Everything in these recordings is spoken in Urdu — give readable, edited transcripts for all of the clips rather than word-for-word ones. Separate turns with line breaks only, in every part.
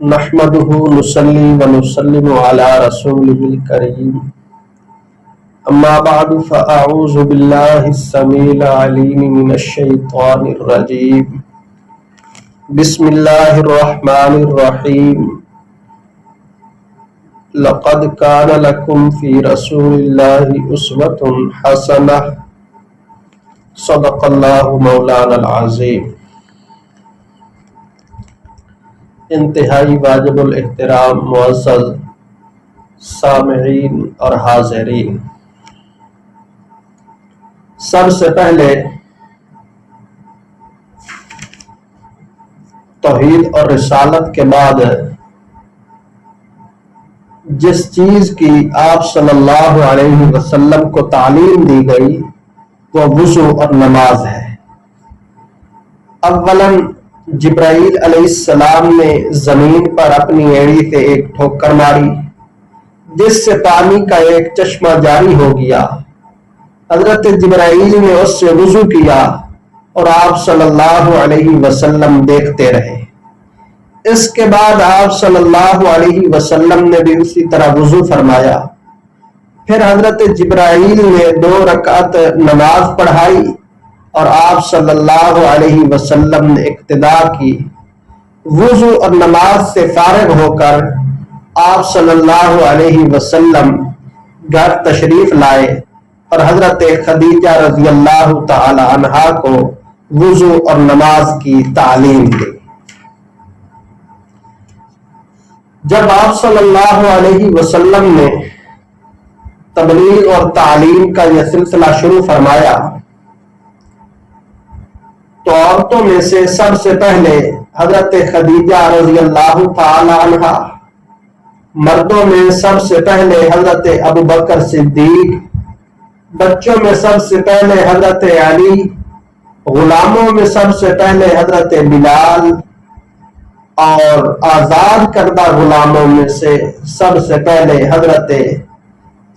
نحمده نصلي ونسلم على رسوله الكريم اما بعد فاعوذ بالله السميع العليم من الشيطان الرجيم بسم الله الرحمن الرحيم لقد كان لكم في رسول الله اسوة حسنة صدق الله مولانا العظيم۔ انتہائی واجب الاحترام معزز سامعین اور حاضرین، سب سے پہلے توحید اور رسالت کے بعد جس چیز کی آپ صلی اللہ علیہ وسلم کو تعلیم دی گئی وہ وضو اور نماز ہے۔ اولاً جبرائیل علیہ السلام نے زمین پر اپنی ایڑی سے ایک ٹھوکر ماری جس سے پانی کا ایک چشمہ جاری ہو گیا۔ حضرت جبرائیل نے اس سے وضو کیا اور آپ صلی اللہ علیہ وسلم دیکھتے رہے۔ اس کے بعد آپ صلی اللہ علیہ وسلم نے بھی اسی طرح وضو فرمایا۔ پھر حضرت جبرائیل نے 2 رکعت نماز پڑھائی اور آپ صلی اللہ علیہ وسلم نے اقتدا کی۔ وضو اور نماز سے فارغ ہو کر آپ صلی اللہ علیہ وسلم گھر تشریف لائے اور حضرت خدیجہ رضی اللہ تعالی عنہا کو وضو اور نماز کی تعلیم دی۔ جب آپ صلی اللہ علیہ وسلم نے تبلیغ اور تعلیم کا یہ سلسلہ شروع فرمایا تو عورتوں میں سے سب سے پہلے حضرت خدیجہ رضی اللہ تعالی عنہا، مردوں میں سب سے پہلے حضرت ابوبکر صدیق، بچوں میں سب سے پہلے حضرت علی، غلاموں میں سب سے پہلے حضرت بلال، اور آزاد کردہ غلاموں میں سے سب سے پہلے حضرت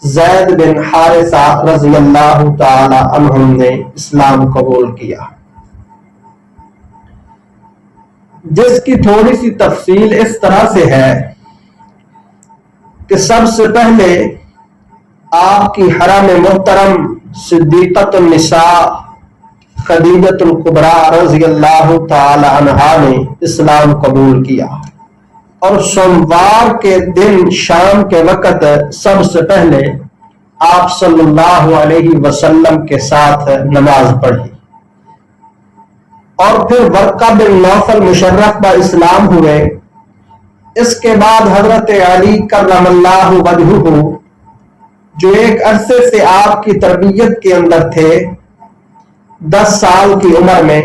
زید بن حارثہ رضی اللہ تعالی عنہم نے اسلام قبول کیا، جس کی تھوڑی سی تفصیل اس طرح سے ہے کہ سب سے پہلے آپ کی حرم محترم صدیقۃ النساء خدیجۃ الکبریٰ رضی اللہ تعالی عنہا نے اسلام قبول کیا، اور سوموار کے دن شام کے وقت سب سے پہلے آپ صلی اللہ علیہ وسلم کے ساتھ نماز پڑھی، اور پھر ورقہ بن نوفل مشرف با اسلام ہوئے۔ اس کے بعد حضرت علی کرم اللہ وجہہ، جو ایک عرصے سے آپ کی تربیت کے اندر تھے، 10 سال کی عمر میں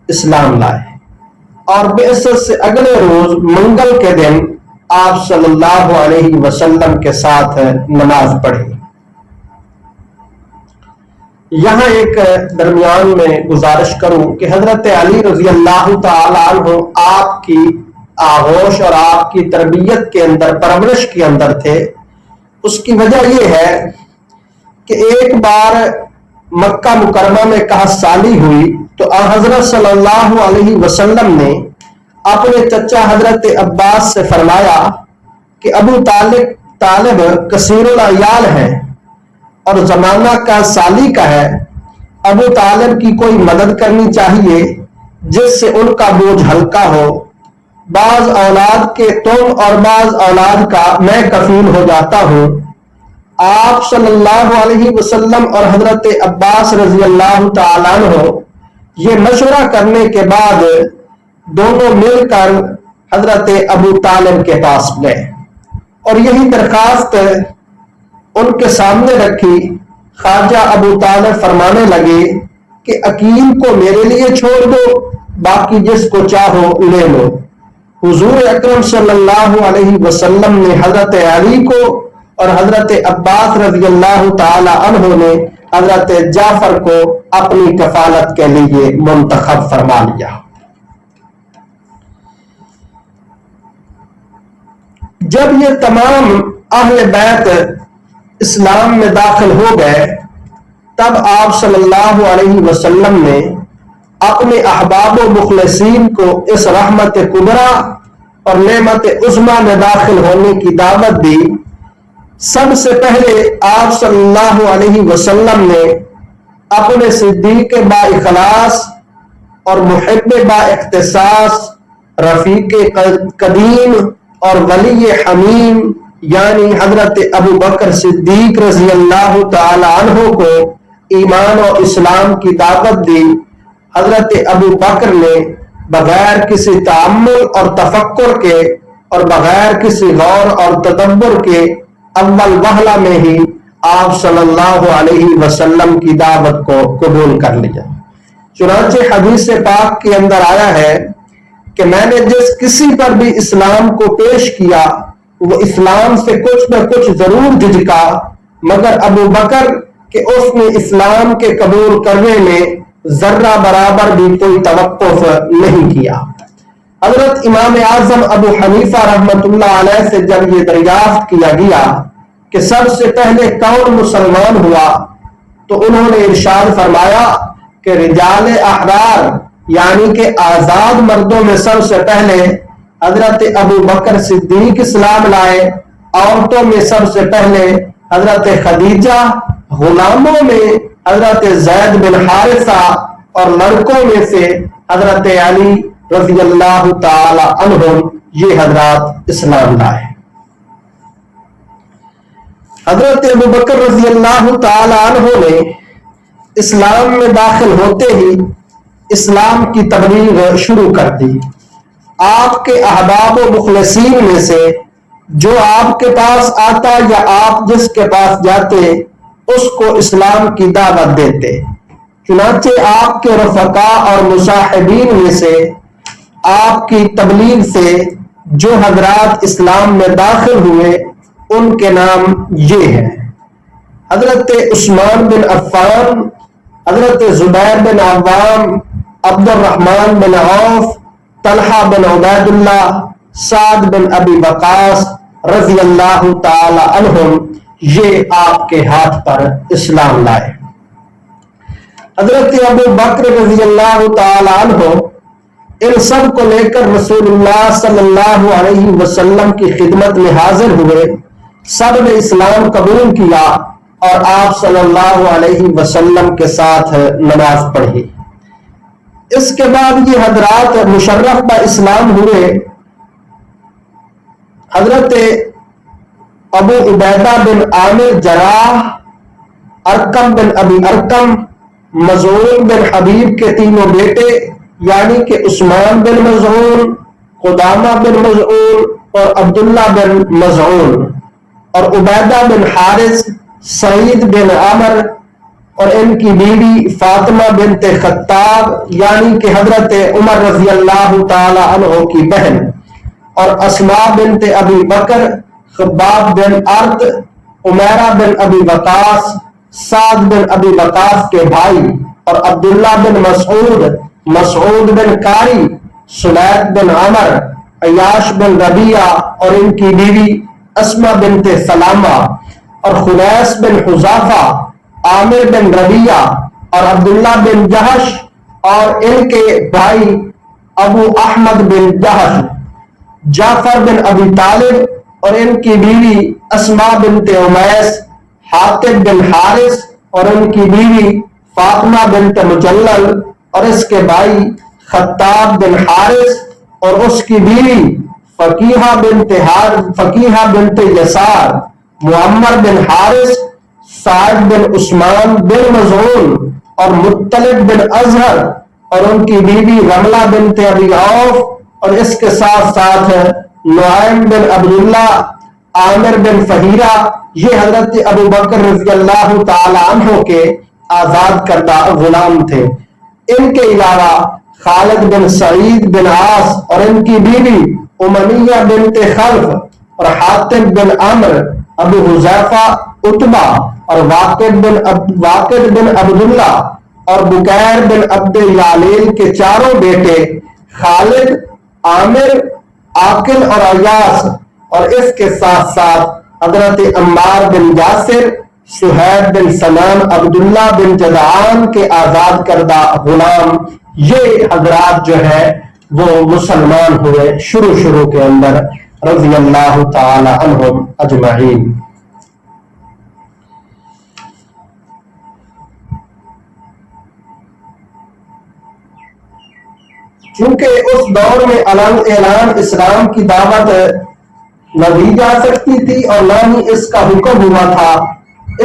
اسلام لائے، اور بعثت سے اگلے روز منگل کے دن آپ صلی اللہ علیہ وسلم کے ساتھ نماز پڑھی۔ یہاں ایک درمیان میں گزارش کروں کہ حضرت علی رضی اللہ تعالی عنہ آپ کی آغوش اور آپ کی تربیت کے اندر، پرورش کے اندر تھے۔ اس کی وجہ یہ ہے کہ ایک بار مکہ مکرمہ میں کہا سالی ہوئی تو حضرت صلی اللہ علیہ وسلم نے اپنے چچا حضرت عباس سے فرمایا کہ ابو طالب کثیر العیال ہے اور زمانہ کا سالی کا ہے، ابو طالب کی کوئی مدد کرنی چاہیے جس سے ان کا بوجھ ہلکا ہو، بعض اولاد کے تم اور بعض اولاد کا میں کفیل ہو جاتا ہوں۔ آپ صلی اللہ علیہ وسلم اور حضرت عباس رضی اللہ تعالیٰ عنہ یہ مشورہ کرنے کے بعد دونوں مل کر حضرت ابو طالب کے پاس گئے اور یہی درخواست ان کے سامنے رکھی۔ خواجہ ابو طالب فرمانے لگے کہ عقیل کو میرے لیے چھوڑ دو، باقی جس کو چاہو لے لو۔ حضور اکرم صلی اللہ علیہ وسلم نے حضرت علی کو اور حضرت عباس رضی اللہ تعالی عنہ نے حضرت جعفر کو اپنی کفالت کے لیے منتخب فرما لیا۔ جب یہ تمام اہل بیت اسلام میں داخل ہو گئے تب آپ صلی اللہ علیہ وسلم نے اپنے احباب و مخلصین کو اس رحمت کبریٰ اور نعمت عظمیٰ میں داخل ہونے کی دعوت دی، سب سے پہلے آپ صلی اللہ علیہ وسلم نے اپنے صدیق با اخلاص اور محب با اختصاص، رفیق قدیم اور ولی حمیم یعنی حضرت ابو بکر صدیق رضی اللہ تعالی عنہ کو ایمان و اسلام کی دعوت دی۔ حضرت ابو بکر نے بغیر کسی تأمل اور تفکر کے اور بغیر کسی غور اور تدبر کے اول وہلہ میں ہی آپ صلی اللہ علیہ وسلم کی دعوت کو قبول کر لیا۔ چنانچہ حدیث پاک کے اندر آیا ہے کہ میں نے جس کسی پر بھی اسلام کو پیش کیا وہ اسلام سے کچھ نہ کچھ ضرور جھجکا، مگر ابو بکر کہ اس نے اسلام کے قبول کرنے میں ذرہ برابر بھی کوئی توقف نہیں کیا۔ حضرت امام اعظم ابو حنیفہ رحمۃ اللہ علیہ سے جب یہ دریافت کیا گیا کہ سب سے پہلے کون مسلمان ہوا، تو انہوں نے ارشاد فرمایا کہ رجال احرار یعنی کہ آزاد مردوں میں سب سے پہلے حضرت ابو بکر صدیق اسلام لائے، عورتوں میں سب سے پہلے حضرت خدیجہ، غلاموں میں حضرت زید بن حارثہ اور لڑکوں میں سے حضرت علی رضی اللہ تعالی عنہم، یہ حضرات اسلام لائے۔ حضرت ابو بکر رضی اللہ تعالی عنہ نے اسلام میں داخل ہوتے ہی اسلام کی تبلیغ شروع کر دی۔ آپ کے احباب و مخلصین میں سے جو آپ کے پاس آتا یا آپ جس کے پاس جاتے اس کو اسلام کی دعوت دیتے۔ چنانچہ آپ کے رفقاء اور مصاحبین میں سے آپ کی تبلیغ سے جو حضرات اسلام میں داخل ہوئے ان کے نام یہ ہیں: حضرت عثمان بن عفان، حضرت زبیر بن عوام، عبد الرحمن بن عوف، طلحہ بن عبید اللہ، سعد بن ابی وقاص رضی اللہ تعالی عنہم، یہ آپ کے ہاتھ پر اسلام لائے۔ حضرت ابو بکر رضی اللہ تعالی عنہ ان سب کو لے کر رسول اللہ صلی اللہ علیہ وسلم کی خدمت میں حاضر ہوئے، سب نے اسلام قبول کیا اور آپ صلی اللہ علیہ وسلم کے ساتھ نماز پڑھی۔ اس کے بعد یہ حضرات مشرف با اسلام ہوئے۔ حضرت ابو عبیدہ بن عامر جراح، ارقم بن ابی ارقم، مظعون بن حبیب کے تینوں بیٹے یعنی کہ عثمان بن مظعون، قدامہ بن مظعون اور عبداللہ بن مظعون، اور عبیدہ بن حارث، سعید بن عمر اور ان کی بیوی فاطمہ بنت خطاب یعنی کہ حضرت عمر رضی اللہ تعالی عنہ کی بہن، اور اسماء بنت ابی بکر، خباب بن ارد، عمیرہ بن ابی وقاص، سعد بن ابی وقاص کے بھائی، اور عبداللہ بن مسعود، مسعود بن قاری، سلید بن عمر، عیاش بن ربیعہ اور ان کی بیوی اسماء بنت سلامہ، اور خنیس بن حذافہ، عامر بن ربیعہ اور عبداللہ بن جہش اور ان کے بھائی ابو احمد بن جہش، جعفر بن ابی طالب اور ان کی بیوی اسماء بنت امیس، حاطب بن حارث اور ان کی بیوی فاطمہ بنت مجلل اور اس کے بھائی خطاب بن حارث اور اس کی بیوی فقیحہ بنت یسار، معمر بن حارث، سعد بن عثمان بن مظعون اور مطلب بن ازہر اور ان کی بیوی رملہ بنت ابی عوف، اور اس کے ساتھ ساتھ نعیم بن عبداللہ، عامر بن فہیرہ، یہ حضرت ابو بکر رضی اللہ تعالی عنہ کے آزاد کردہ غلام تھے۔ ان کے علاوہ خالد بن سعید بن عاص اور ان کی بیوی امیہ بنت خلف اور حاتم بن عمر، ابو حذیفہ، عتبہ اور واقد بن عبداللہ اور بکیر بن عبد یعلیل کے چاروں بیٹے خالد، عامر، عاقل اور عیاس، اور اس کے ساتھ ساتھ حضرت عمار بن یاسر، سہیب بن سنان، عبداللہ بن جدعان کے آزاد کردہ غلام، یہ حضرات جو ہے وہ مسلمان ہوئے شروع کے اندر رضی اللہ تعالی عنہم اجمعین۔ چونکہ اس دور میں اعلان اسلام کی دعوت نہ دی جا سکتی تھی اور نہ ہی اس کا حکم ہوا تھا،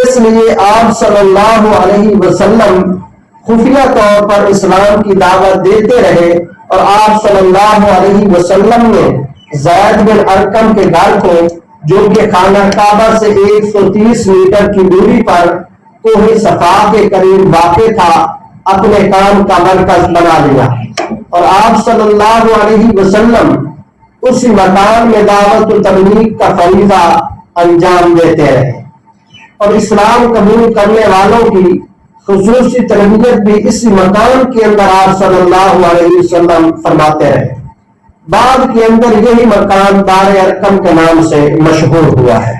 اس لیے آپ صلی اللہ علیہ وسلم خفیہ طور پر اسلام کی دعوت دیتے رہے، اور آپ صلی اللہ علیہ وسلم نے زید بن ارقم کے گھر کو، جو کہ خانہ کعبہ سے 130 میٹر کی دوری پر کوہ صفا کے قریب واقع تھا، اپنے کام کا مرکز بنا لیا، اور آپ صلی اللہ علیہ وسلم اسی مکان میں دعوت و تبلیغ کا فریضہ انجام دیتے رہے، اور اسلام قبول کرنے والوں کی خصوصی تربیت بھی اسی مکان کے اندر آپ صلی اللہ علیہ وسلم فرماتے رہے۔ بعد کے اندر یہی مکان دار ارقم کے نام سے مشہور ہوا ہے۔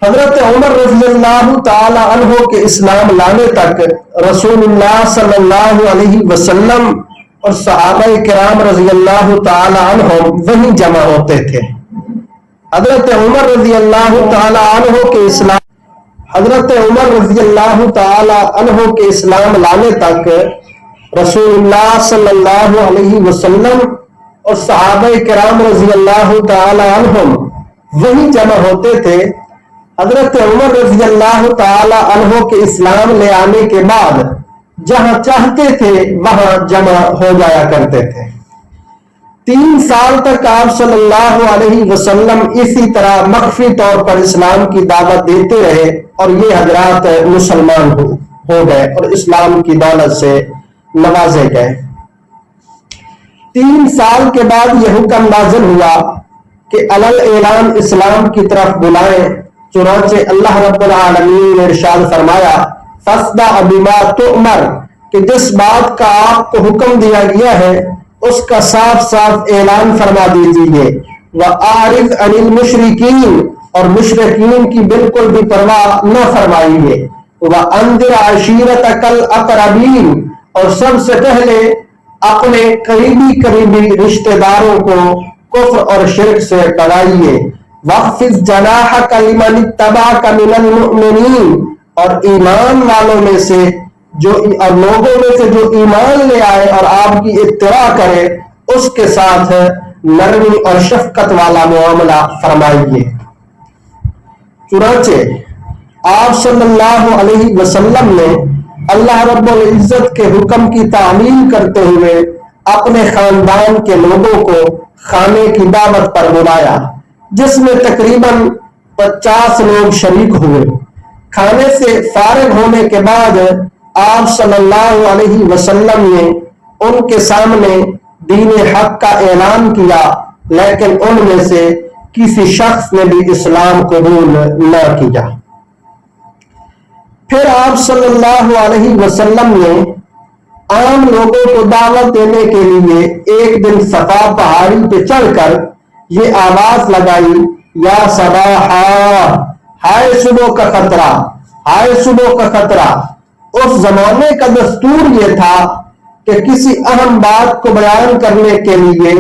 حضرت عمر رضی اللہ تعالی عنہ کے اسلام لانے تک رسول اللہ صلی اللہ علیہ وسلم اور صحابہ کرام رضی اللہ تعالی عنہ وہیں جمع ہوتے تھے۔ حضرت عمر رضی اللہ تعالی عنہ کے اسلام لانے تک رسول اللہ صلی اللہ علیہ وسلم اور صحابہ کرام رضی اللہ تعالی عنہ وہیں جمع ہوتے تھے۔ حضرت عمر رضی اللہ تعالی عنہ کے اسلام لے آنے کے بعد جہاں چاہتے تھے وہاں جمع ہو جایا کرتے تھے۔ 3 سال تک آپ صلی اللہ علیہ وسلم اسی طرح مخفی طور پر اسلام کی دعوت دیتے رہے، اور یہ حضرات مسلمان ہو گئے اور اسلام کی دولت سے نوازے گئے۔ 3 سال کے بعد یہ حکم نازل ہوا کہ علل اعلان اسلام کی طرف بلائیں، چنانچہ اللہ رب العالمین نے ارشاد فرمایا فَاصْدَعْ بِمَا تُؤْمَرْ، کہ جس بات کا آپ کو حکم دیا گیا ہے اس کا صاف صاف اعلان فرما دیجیے۔ وَأَعْرِضْ عَنِ الْمُشْرِكِينَ، اور مشرکین کی بالکل بھی پرواہ نہ فرمائیے۔ وَأَنذِرْ عَشِيرَتَكَ الْأَقْرَبِينَ، اور سب سے پہلے اپنے قریبی رشتہ داروں کو کفر اور شرک سے ڈرائیے۔ وَاخْفِضْ جَنَاحَكَ لِمَنِ اتَّبَعَكَ مِنَ الْمُؤْمِنِينَ، اور ایمان والوں میں سے اور لوگوں میں سے جو ایمان لے آئے اور آپ کی اتباع کرے، اس کے ساتھ نرمی اور شفقت والا معاملہ فرمائیے۔ چنانچہ آپ صلی اللہ علیہ وسلم نے اللہ رب العزت کے حکم کی تعمیل کرتے ہوئے اپنے خاندان کے لوگوں کو کھانے کی دعوت پر بلایا، جس میں تقریباً 50 لوگ شریک ہوئے۔ کھانے سے فارغ ہونے کے بعد آپ صلی اللہ علیہ وسلم نے ان کے سامنے دین حق کا اعلان کیا، لیکن ان میں سے کسی شخص نے بھی اسلام قبول نہ کیا۔ پھر آپ صلی اللہ علیہ وسلم نے عام لوگوں کو دعوت دینے کے لیے ایک دن صفا پہاڑی پہ چڑھ کر یہ آواز لگائی، یا صباحا، ہائے صبح کا خطرہ، ہائے صبح کا خطرہ۔ اس زمانے کا دستور یہ تھا کہ کسی اہم بات کو بیان کرنے کے لیے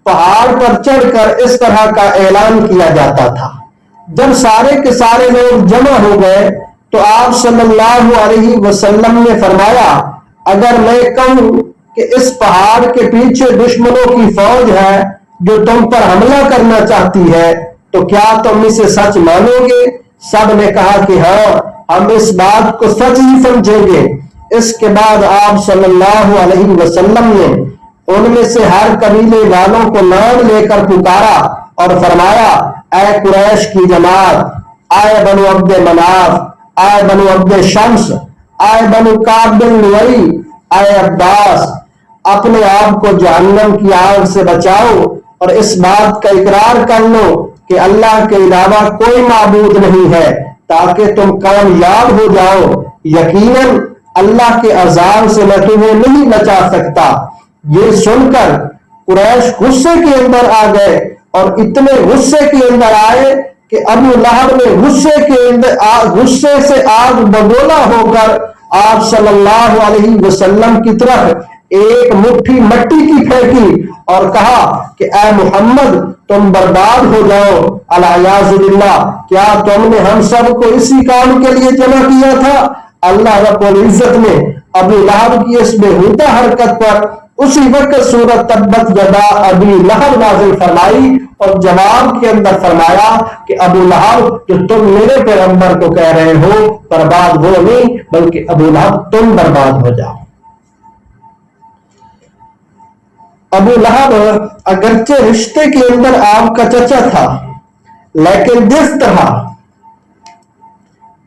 پہاڑ پر چڑھ کر اس طرح کا اعلان کیا جاتا تھا۔ جب سارے کے سارے لوگ جمع ہو گئے تو آپ صلی اللہ علیہ وسلم نے فرمایا، اگر میں کہوں کہ اس پہاڑ کے پیچھے دشمنوں کی فوج ہے جو تم پر حملہ کرنا چاہتی ہے، تو کیا تم اسے سچ مانو گے؟ سب نے کہا کہ ہاں، ہم اس بات کو سچ ہی سمجھیں گے۔ اس کے بعد آپ صلی اللہ علیہ وسلم نے ان میں سے ہر قبیلے والوں کو نام لے کر پکارا اور فرمایا، اے قریش کی جماعت، اے بنو عبد مناف، اے بنو عبد شمس، اے بنو کعب بن لؤی، اے عباس، اپنے آپ کو جہنم کی آگ سے بچاؤ اور اس بات کا اقرار کر لو کہ اللہ کے علاوہ کوئی معبود نہیں ہے، تاکہ تم کامیاب ہو جاؤ۔ یقیناً اللہ کے عذاب سے میں تمہیں نہیں بچا سکتا۔ یہ سن کر قریش غصے کے اندر آ گئے، اور اتنے غصے کے اندر آئے کہ ابو لہب نے غصے سے آگ بگولا ہو کر آپ صلی اللہ علیہ وسلم کی طرف ایک مٹھی مٹی کی پھینکی اور کہا کہ اے محمد تم برباد ہو جاؤ، الیاذ باللہ، کیا تم نے ہم سب کو اسی کام کے لیے جمع کیا تھا؟ اللہ رب العزت نے ابو لہب کی اس بےہودہ حرکت پر اسی وقت سورۃ تبت یدا ابی لہب نازل فرمائی اور جواب کے اندر فرمایا کہ ابو لہب جو تم میرے پیغمبر کو کہہ رہے ہو برباد ہو نہیں، بلکہ ابو لہب تم برباد ہو جاؤ۔ ابو لہب اگرچہ رشتے کے اندر آپ کا چچا تھا، لیکن جس طرح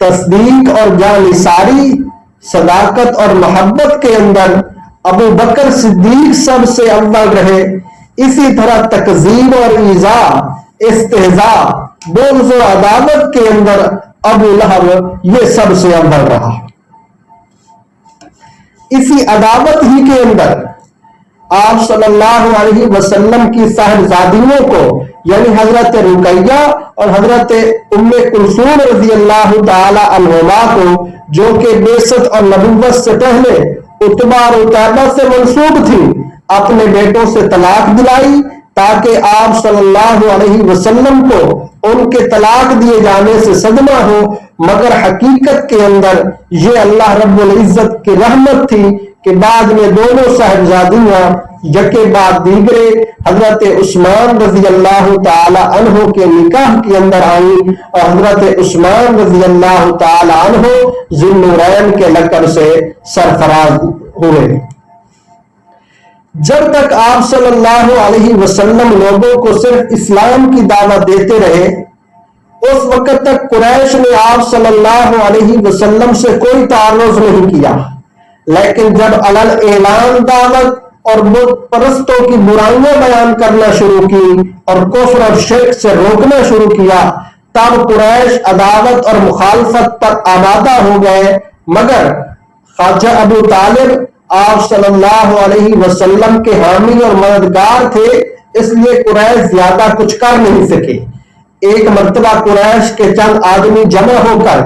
تصدیق اور جانثاری، صداقت اور محبت کے اندر ابو بکر صدیق سب سے اول رہے، اسی طرح تکذیب اور ایذا، استہزاء، بغض و عداوت کے اندر ابو لہب یہ سب سے اول رہا۔ اسی عداوت ہی کے اندر آپ صلی اللہ علیہ وسلم کی صاحبزادیوں کو یعنی حضرت رقیہ اور حضرت ام کلثوم رضی اللہ تعالی عنہما کو، جو کہ بعثت اور نبوت سے پہلے عتبہ اور عتیبہ سے منسوب تھی، اپنے بیٹوں سے طلاق دلائی تاکہ آپ صلی اللہ علیہ وسلم کو ان کے طلاق دیے جانے سے صدمہ ہو، مگر حقیقت کے اندر یہ اللہ رب العزت کی رحمت تھی کہ بعد میں دونوں صاحبزادیاں یکے بعد دیگرے حضرت عثمان رضی اللہ تعالی عنہ کے نکاح کے اندر آئیں اور حضرت عثمان رضی اللہ تعالی عنہ ذی النورین کے لقب سے سرفراز ہوئے۔ جب تک آپ صلی اللہ علیہ وسلم لوگوں کو صرف اسلام کی دعوت دیتے رہے، اس وقت تک قریش نے آپ صلی اللہ علیہ وسلم سے کوئی تعرض نہیں کیا، لیکن جب علل اعلان دعوت اور بت پرستوں کی برائیاں بیان کرنا شروع کی اور کفر اور شرک سے روکنا شروع کیا، تب قریش عداوت اور مخالفت پر آمادہ ہو گئے، مگر خواجہ ابو طالب آپ صلی اللہ علیہ وسلم کے حامی اور مددگار تھے، اس لیے قریش زیادہ کچھ کر نہیں سکے۔ ایک مرتبہ قریش کے چند آدمی جمع ہو کر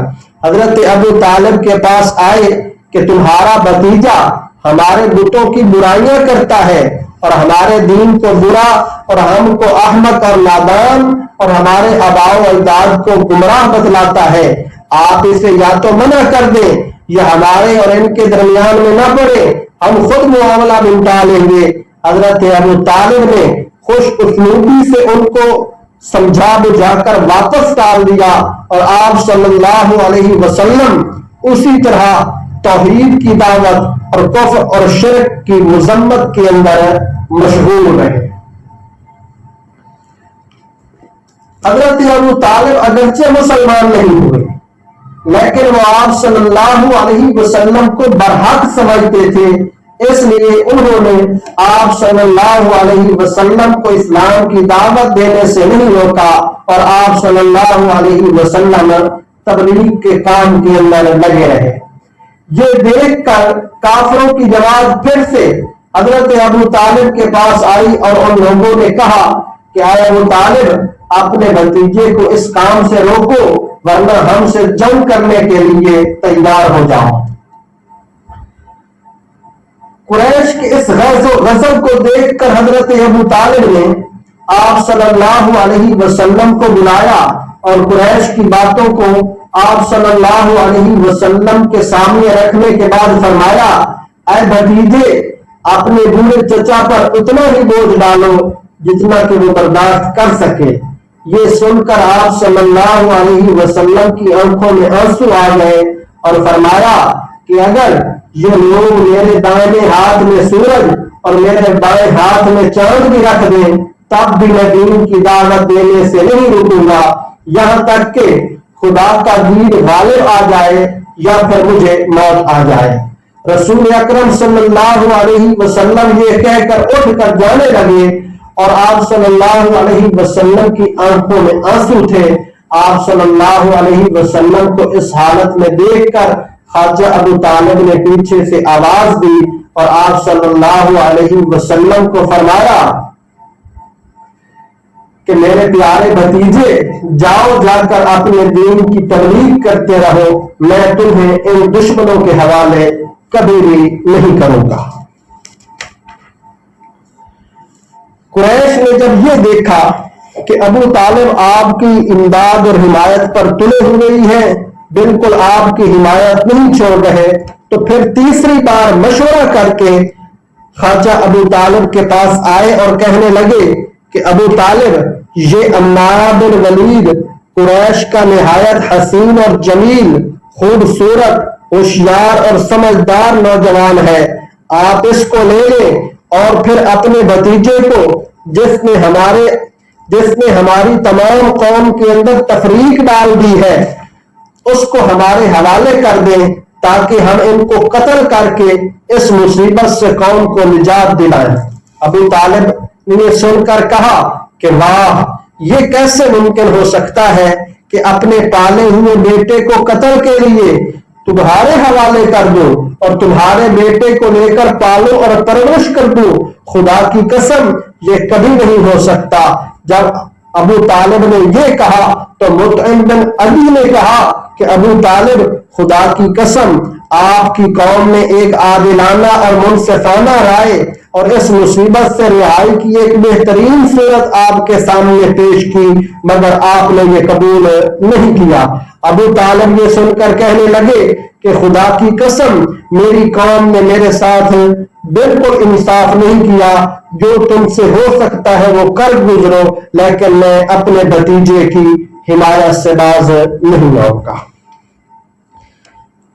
حضرت ابو طالب کے پاس آئے کہ تمہارا بھتیجا ہمارے بتوں کی برائیاں کرتا ہے اور ہمارے دین کو برا اور ہم کو احمق اور نادان اور ہمارے آباء و اجداد کو گمراہ بتلاتا ہے، آپ اسے یا تو منع کر دیں یا ہمارے اور ان کے درمیان میں نہ پڑے، ہم خود معاملہ نمٹا لیں گے۔ حضرت ابو طالب نے خوش اسلوبی سے ان کو سمجھا بجھا کر واپس ڈال دیا اور آپ صلی اللہ علیہ وسلم اسی طرح توحید کی دعوت اور کفر اور شرک کی مذمت کے اندر مشغول رہے۔ حضرت ابو طالب اگرچہ مسلمان نہیں ہوئے، لیکن وہ آپ صلی اللہ علیہ وسلم کو برحق سمجھتے تھے، اس لیے انہوں نے آپ صلی اللہ علیہ وسلم کو اسلام کی دعوت دینے سے نہیں روکا اور آپ صلی اللہ علیہ وسلم تبلیغ کے کام کے اندر لگے رہے۔ یہ دیکھ کر کافروں کی جماعت پھر سے حضرت ابو طالب کے پاس آئی اور ان لوگوں نے کہا کہ اے ابو طالب، اپنے بھتیجے کو اس کام سے روکو ورنہ ہم سے جنگ کرنے کے لیے تیار ہو جاؤ۔ قریش کے اس غیظ و غضب کو دیکھ کر حضرت ابو طالب نے آپ صلی اللہ علیہ وسلم کو بلایا اور قریش کی باتوں کو آپ صلی اللہ علیہ وسلم کے سامنے رکھنے کے بعد فرمایا، اے بھتیجے، اپنے بوڑھے چچا پر اتنا ہی بوجھ ڈالو جتنا کہ وہ برداشت کر سکے۔ یہ سن کر آپ صلی اللہ علیہ وسلم کی آنکھوں میں آنسو آ گئے اور فرمایا کہ اگر یہ لوگ میرے دائیں ہاتھ میں سورج اور میرے بائیں ہاتھ میں چاند بھی رکھ دیں تب بھی میں دین کی دعوت دینے سے نہیں رکوں گا، یہاں تک کہ خدا کا دین غالب آ جائے یا پھر مجھے موت آ جائے۔ رسول اکرم صلی اللہ علیہ وسلم یہ کہہ کر اٹھ کر جانے لگے اور آپ صلی اللہ علیہ وسلم کی آنکھوں میں آنسو تھے۔ آپ صلی اللہ علیہ وسلم کو اس حالت میں دیکھ کر خواجہ ابو طالب نے پیچھے سے آواز دی اور آپ صلی اللہ علیہ وسلم کو فرمایا کہ میرے پیارے بھتیجے، جاؤ جا کر اپنے دین کی تبلیغ کرتے رہو، میں تمہیں ان دشمنوں کے حوالے کبھی بھی نہیں کروں گا۔ قریش نے جب یہ دیکھا کہ ابو طالب آپ کی امداد اور حمایت پر تلے ہوئے ہی ہیں، بالکل آپ کی حمایت نہیں چھوڑ رہے، تو پھر تیسری بار مشورہ کر کے خواجہ ابو طالب کے پاس آئے اور کہنے لگے کہ ابو طالب، یہ عمار بن ولید قریش کا نہایت حسین اور جمیل، خوبصورت، ہوشیار اور سمجھدار نوجوان ہے، آپ اس کو لے لیں اور پھر اپنے بھتیجے کو جس نے ہماری تمام قوم کے اندر تفریق ڈال دی ہے اس کو ہمارے حوالے کر دیں تاکہ ہم ان کو قتل کر کے اس مصیبت سے قوم کو نجات دلائیں۔ ابو طالب نے سن کر کہا کہ واہ، یہ کیسے ممکن ہو سکتا ہے کہ اپنے پالے ہوئے بیٹے کو قتل کے لیے تمہارے حوالے کر دو اور تمہارے بیٹے کو لے کر پالو اور پرورش کر دو، خدا کی قسم یہ کبھی نہیں ہو سکتا۔ جب ابو طالب نے یہ کہا تو مطعم بن عدی نے کہا کہ ابو طالب، خدا کی قسم آپ کی قوم نے ایک عادلانہ اور منصفانہ رائے اور اس مصیبت سے رہائی کی ایک بہترین صورت آپ کے سامنے پیش کی، مگر آپ نے یہ قبول نہیں کیا۔ ابو طالب یہ سن کر کہنے لگے کہ خدا کی قسم میری قوم نے میرے ساتھ بالکل انصاف نہیں کیا، جو تم سے ہو سکتا ہے وہ کر گزرو، لیکن میں اپنے بھتیجے کی حمایت سے باز نہیں آؤں گا۔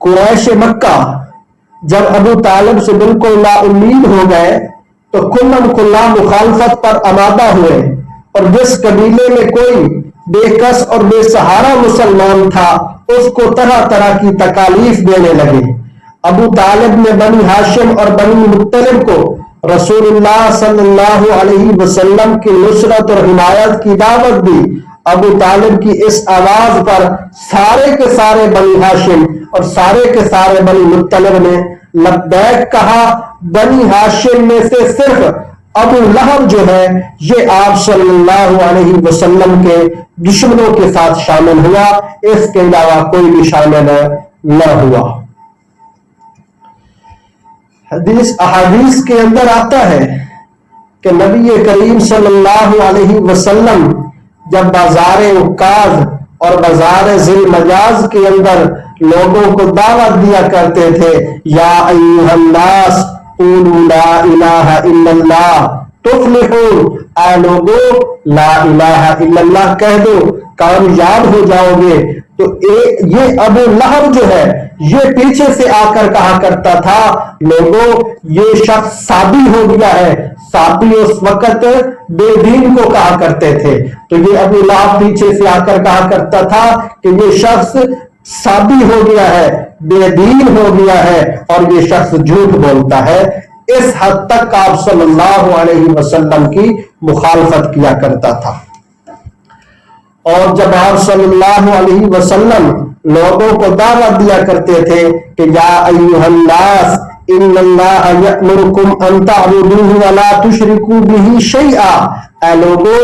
قریش مکہ جب ابو طالب سے بالکل لا امید ہو گئے تو کلم کلا مخالفت پر آمادہ ہوئے، اور جس قبیلے میں کوئی بے کس اور بے سہارا مسلمان تھا اس کو طرح طرح کی تکالیف دینے لگے۔ ابو طالب نے بنی ہاشم اور بنی مطلب کو رسول اللہ صلی اللہ علیہ وسلم کی نصرت اور حمایت کی دعوت دی۔ ابو طالب کی اس آواز پر سارے کے سارے بنی ہاشم اور سارے کے سارے بنی مطلب نے لبیک کہا۔ بنی ہاشم میں سے صرف ابو لہب جو ہے یہ آپ صلی اللہ علیہ وسلم کے دشمنوں کے ساتھ شامل ہوا، اس کے علاوہ کوئی بھی شامل نہ ہوا۔ احادیث کے اندر آتا ہے کہ نبی کریم صلی اللہ علیہ وسلم جب بازار عکاظ اور بازار ذی المجاز کے اندر لوگوں کو دعوت دیا کرتے تھے، یا ایھا الناس قولوا لا الہ الا اللہ تفلحوا، اے لوگو لا الہ الا اللہ کہہ دو کامیاب ہو جاؤ گے۔ تو یہ ابو لہب جو ہے یہ پیچھے سے آ کر کہا کرتا تھا، لوگوں یہ شخص سابی ہو گیا ہے۔ سابی اس وقت بے دین کو کہا کرتے تھے، تو یہ ابو لہب پیچھے سے آ کر کہا کرتا تھا کہ یہ شخص سابی ہو گیا ہے، بے دین ہو گیا ہے اور یہ شخص جھوٹ بولتا ہے۔ اس حد تک آپ صلی اللہ علیہ وسلم کی مخالفت کیا کرتا تھا۔ اور جب آپ صلی اللہ علیہ وسلم لوگوں کو دعوت دیا کرتے تھے کہ یا ایھا الناس ان اللہ یأمرکم ان تعبدوہ ولا تشرکوا بہ شیئا، اے لوگو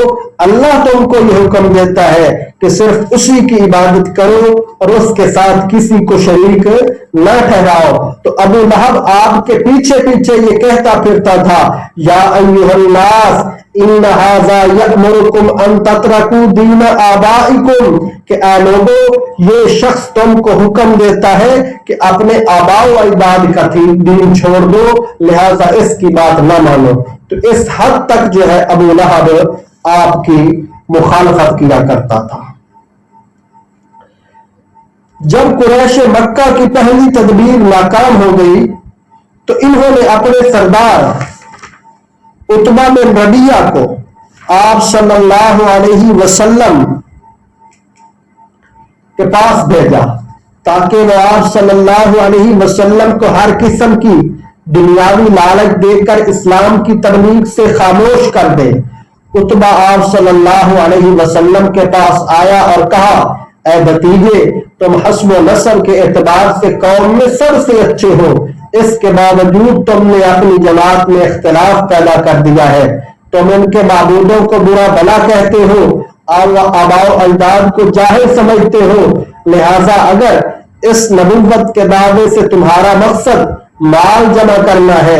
اللہ تم کو یہ حکم دیتا ہے کہ صرف اسی کی عبادت کرو اور اس کے ساتھ کسی کو شریک نہ ٹھہراؤ۔ تو ابو لہب آپ کے پیچھے پیچھے یہ کہتا پھرتا تھا، یا ایھا الناس ان ھذا یأمرکم ان تترکوا دین آبائکم، کہ اے لوگو یہ شخص تم کو حکم دیتا ہے کہ اپنے آباء و اجداد کا دین چھوڑ دو، لہذا اس کی بات نہ مانو۔ تو اس حد تک جو ہے ابو لہب آپ کی مخالفت کیا کرتا تھا۔ جب قریش مکہ کی پہلی تدبیر ناکام ہو گئی تو انہوں نے اپنے سردار عتبہ بن ربیعہ کو آپ صلی اللہ علیہ وسلم کے پاس بھیجا تاکہ وہ آپ صلی اللہ علیہ وسلم کو ہر قسم کی دنیاوی لالچ دے کر اسلام کی تبلیغ سے خاموش کر دے۔ عتبہ آپ صلی اللہ علیہ وسلم کے پاس آیا اور کہا، اے بھتیجے، تم حسب و نسب کے اعتبار سے قوم میں سب سے اچھے ہو، اس کے باوجود تم نے اپنی جماعت میں اختلاف پیدا کر دیا ہے۔ تم ان کے معبودوں کو برا بھلا کہتے ہو اور آباء و اجداد کو جاہل سمجھتے ہو، لہذا اگر اس نبوت کے دعوے سے تمہارا مقصد مال جمع کرنا ہے